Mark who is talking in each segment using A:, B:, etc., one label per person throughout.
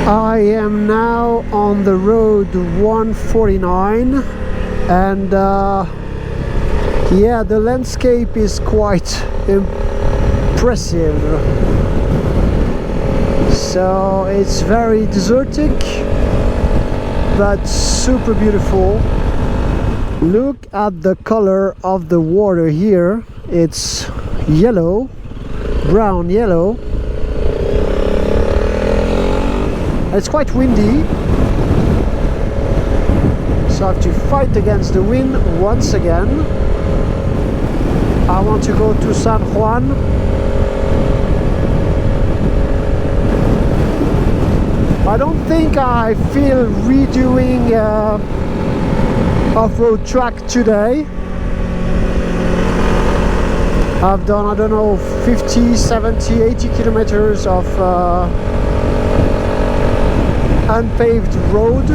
A: I am now on the road 149, and yeah, the landscape is quite impressive. So it's very desertic but super beautiful. Look at the color of the water here. It's yellow, brown yellow. It's quite windy, so I have to fight against the wind once again. I want to go to San Juan. I don't think I feel redoing off-road track today. I've done, I don't know, 50, 70, 80 kilometers of unpaved road,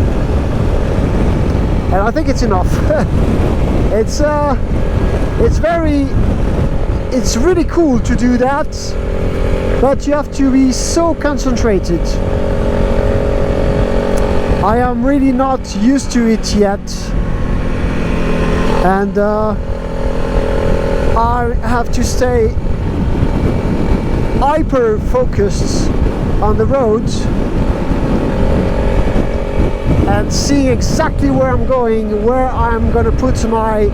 A: and I think it's enough. It's really cool to do that, but you have to be so concentrated. I am really not used to it yet, and I have to stay hyper focused on the road and see exactly where I'm going, where I'm gonna put my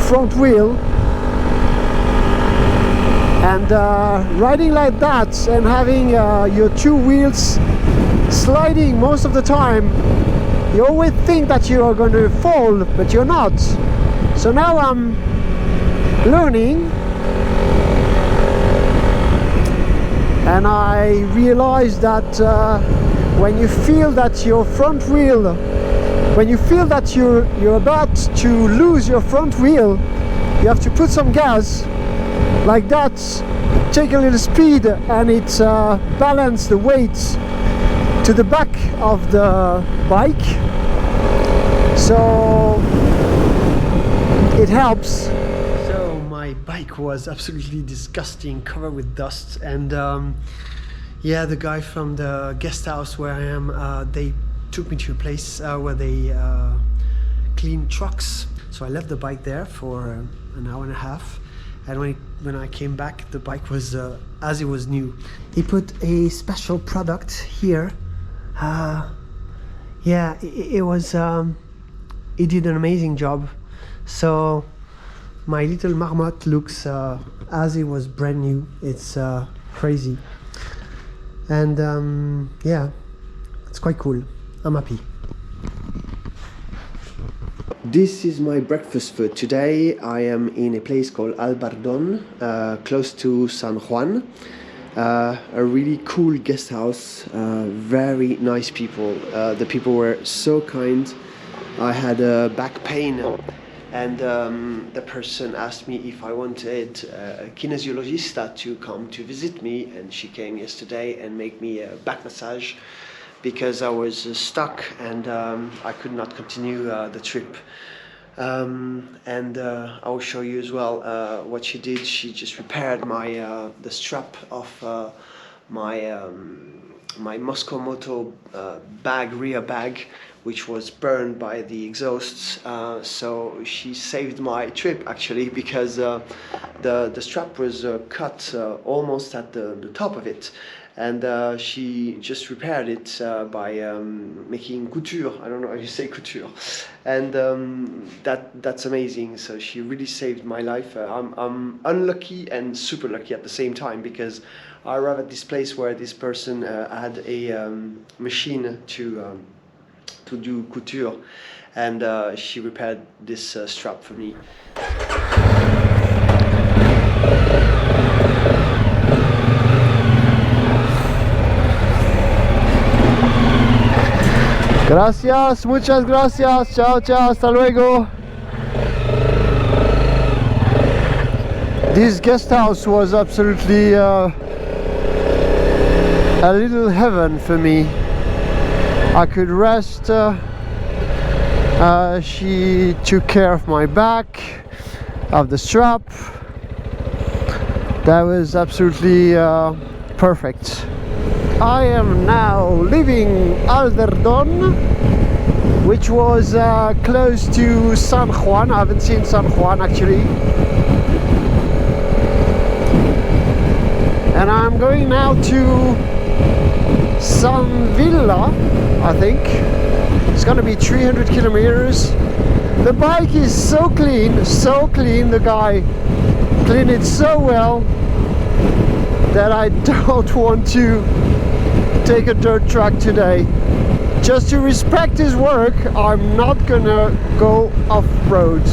A: front wheel. And riding like that and having your two wheels sliding most of the time, you always think that you are going to fall, but you're not. So now I'm learning, and I realized that when you feel that your front wheel, when you feel that you're about to lose your front wheel, you have to put some gas like that, take a little speed, and it balances the weight to the back of the bike, so it helps. So my bike was absolutely disgusting, covered with dust, and yeah, the guy from the guest house where I am, they took me to a place where they clean trucks. So I left the bike there for an hour and a half, and when I came back, the bike was as it was new. He put a special product here. Yeah, it was he did an amazing job. So my little Marmotte looks as it was brand new. It's crazy, and yeah, it's quite cool. I'm happy. This is my breakfast food. Today I am in a place called Albardón, close to San Juan. A really cool guest house, very nice people. The people were so kind. I had a back pain, and the person asked me if I wanted a kinesiologist to come to visit me, and she came yesterday and made me a back massage because I was stuck and I could not continue the trip. And I will show you as well what she did. She just repaired my the strap of my my Moscow Moto rear bag, which was burned by the exhausts. So she saved my trip actually, because the strap was cut almost at the top of it. And she just repaired it by making couture. I don't know how you say couture, and that's amazing. So she really saved my life. I'm unlucky and super lucky at the same time, because I arrived at this place where this person had a machine to do couture, and she repaired this strap for me. Gracias, muchas gracias. Chao, chao, hasta luego. This guest house was absolutely a little heaven for me. I could rest. She took care of my back, of the strap. That was absolutely perfect. I am now leaving Alderdon, which was close to San Juan. I haven't seen San Juan actually. And I'm going now to San Villa, I think. It's gonna be 300 kilometers. The bike is so clean, the guy cleaned it so well that I don't want to take a dirt track today. Just to respect his work, I'm not gonna go off-road.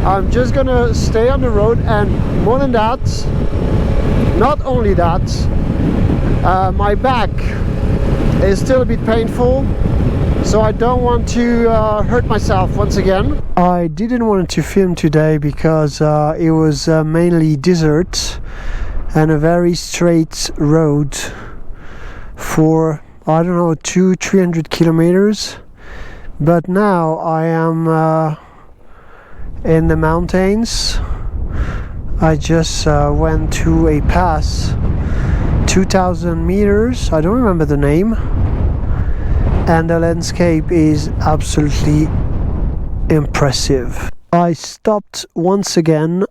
A: I'm just gonna stay on the road, and more than that, not only that, my back is still a bit painful, so I don't want to hurt myself once again. I didn't want to film today because it was mainly desert and a very straight road for, I don't know, 200-300 kilometers. But now I am in the mountains. I just went to a pass, 2,000 meters, I don't remember the name, and the landscape is absolutely impressive. I stopped once again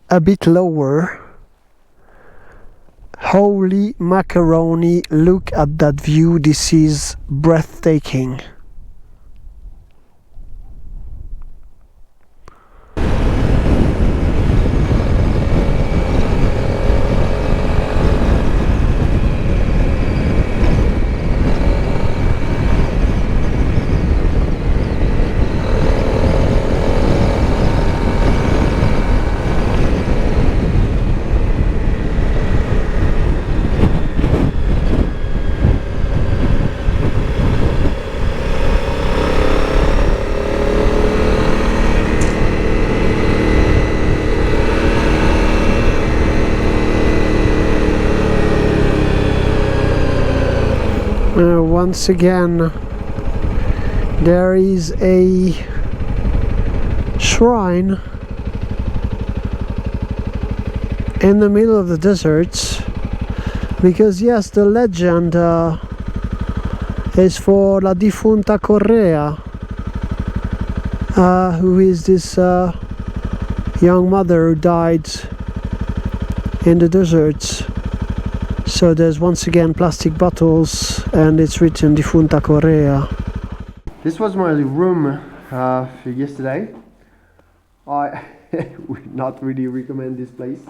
A: a bit lower. Holy macaroni, look at that view, this is breathtaking. Once again, there is a shrine in the middle of the desert, because yes, the legend is for La Defunta Correa, who is this young mother who died in the desert. So there's once again plastic bottles, and it's written Defunta Correa. This was my room yesterday. I would not really recommend this place.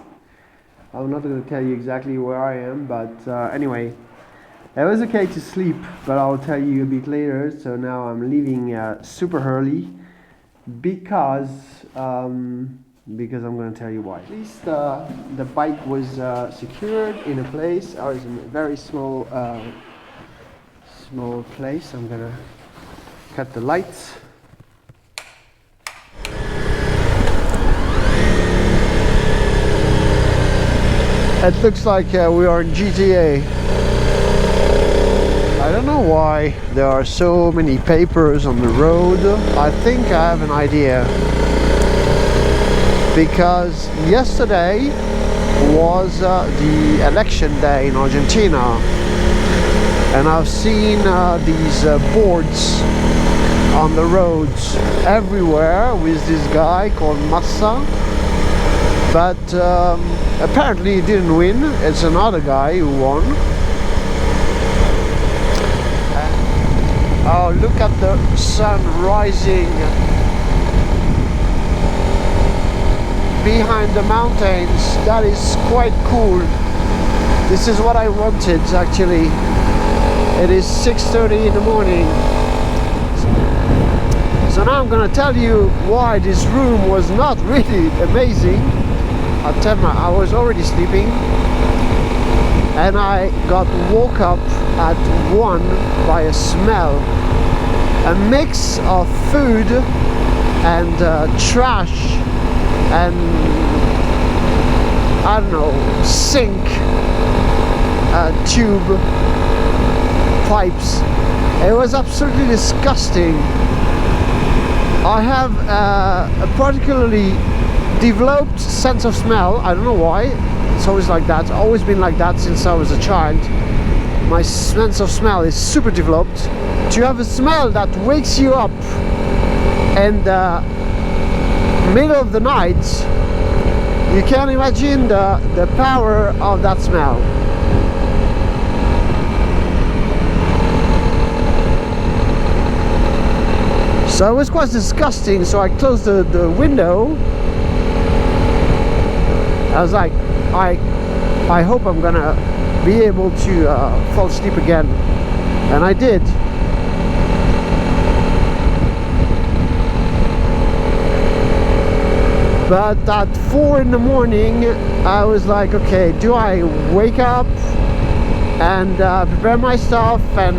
A: I'm not going to tell you exactly where I am, but anyway, it was okay to sleep, but I'll tell you a bit later. So now I'm leaving super early because I'm going to tell you why. At least the bike was secured in a place. I was in a very small place. I'm going to cut the lights. It looks like we are in GTA. I don't know why there are so many papers on the road. I think I have an idea. Because yesterday was the election day in Argentina, and I've seen these boards on the roads everywhere with this guy called Massa, but apparently he didn't win. It's another guy who won. Oh, look at the sun rising behind the mountains. That is quite cool. This is what I wanted actually. It is 6:30 in the morning. So now I'm gonna tell you why this room was not really amazing. I'll tell you, I was already sleeping and I got woke up at 1 by a smell. A mix of food and trash and I don't know, sink tube pipes. It was absolutely disgusting. I have a particularly developed sense of smell. I don't know why.
B: It's always like that. It's always been like that since I was a child. My sense of smell is super developed. To have a smell that wakes you up in the middle of the night, you can imagine the power of that smell. So it was quite disgusting, so I closed the window. I was like, I hope I'm gonna be able to fall asleep again, and I did. But at 4 in the morning, I was like, okay, do I wake up and prepare my stuff and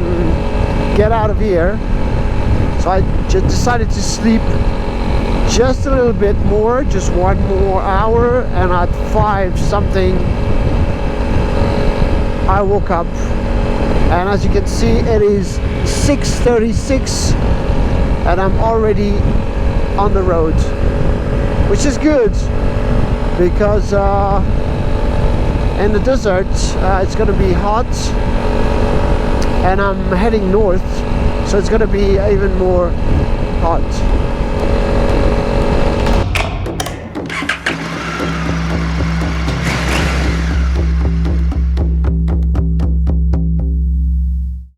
B: get out of here? So I just decided to sleep just a little bit more, just 1 more hour, and at 5 something I woke up, and as you can see, it is 6:36 and I'm already on the road, which is good because in the desert it's gonna be hot, and I'm heading north, so it's gonna be even more hot.